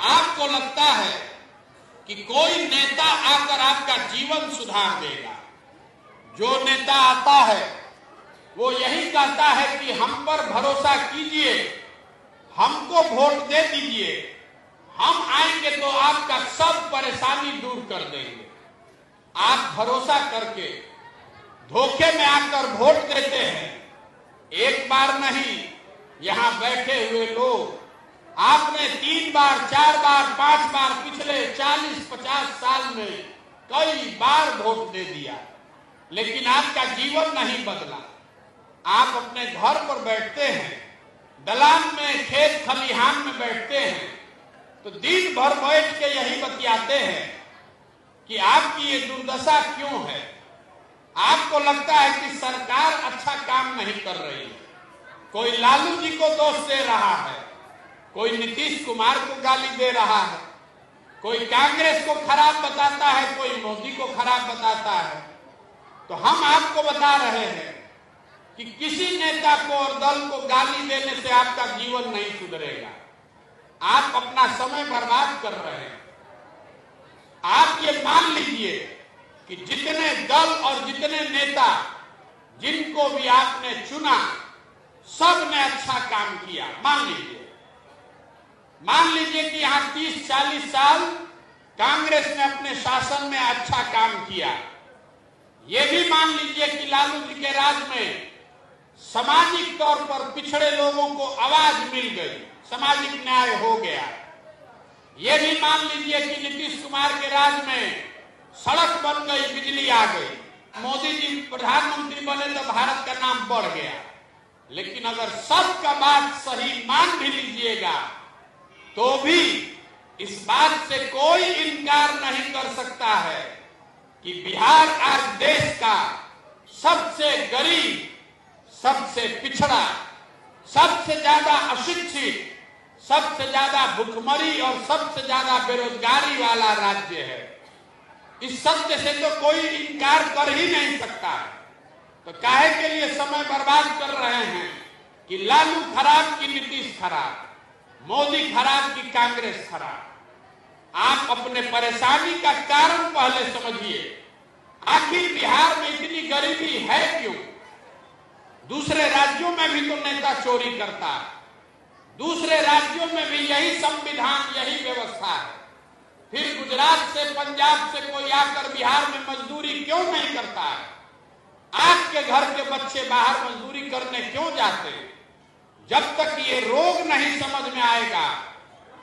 आपको लगता है कि कोई नेता आकर आपका जीवन सुधार देगा। जो नेता आता है वो यही कहता है कि हम पर भरोसा कीजिए, हमको वोट दे दीजिए, हम आएंगे तो आपका सब परेशानी दूर कर देंगे। आप भरोसा करके धोखे में आकर वोट देते हैं। एक बार नहीं, यहां बैठे हुए लोग आपने 3 बार, 4 बार, 5 बार पिछले 40-50 साल में कई बार वोट दे दिया, लेकिन आपका जीवन नहीं बदला। आप अपने घर पर बैठते हैं, दलान में, खेत खलिहान में बैठते हैं, तो दिन भर बैठ के यही बतियाते हैं कि आपकी ये दुर्दशा क्यों है। आपको लगता है कि सरकार अच्छा काम नहीं कर रही है। कोई लालू जी को दोष दे रहा है, कोई नीतीश कुमार को गाली दे रहा है, कोई कांग्रेस को खराब बताता है, कोई मोदी को खराब बताता है। तो हम आपको बता रहे हैं कि किसी नेता को और दल को गाली देने से आपका जीवन नहीं सुधरेगा। आप अपना समय बर्बाद कर रहे हैं। आप ये मान लीजिए कि जितने दल और जितने नेता जिनको भी आपने चुना, सब ने अच्छा काम किया। मान लीजिए कि यहां 30-40 साल कांग्रेस ने अपने शासन में अच्छा काम किया। ये भी मान लीजिए कि लालू जी के राज में सामाजिक तौर पर पिछड़े लोगों को आवाज मिल गई, सामाजिक न्याय हो गया। ये भी मान लीजिए कि नीतीश कुमार के राज में सड़क बन गई, बिजली आ गई। मोदी जी प्रधानमंत्री बने तो भारत का नाम बढ़ गया। लेकिन अगर सबका बात सही मान भी लीजिएगा तो भी इस बात से कोई इनकार नहीं कर सकता है कि बिहार आज देश का सबसे गरीब, सबसे पिछड़ा, सबसे ज्यादा अशिक्षित, सबसे ज्यादा भुखमरी और सबसे ज्यादा बेरोजगारी वाला राज्य है। इस सत्य से तो कोई इनकार कर ही नहीं सकता। तो काहे के लिए समय बर्बाद कर रहे हैं कि लालू खराब की नीतीश खराब, मोदी खराब की कांग्रेस खराब। आप अपने परेशानी का कारण पहले समझिए। आखिर बिहार में इतनी गरीबी है क्यों? दूसरे राज्यों में भी तो नेता चोरी करता है, दूसरे राज्यों में भी यही संविधान, यही व्यवस्था है। फिर गुजरात से, पंजाब से कोई आकर बिहार में मजदूरी क्यों नहीं करता है? आपके घर के बच्चे बाहर मजदूरी करने क्यों जाते हैं? जब तक ये रोग नहीं समझ में आएगा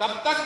तब तक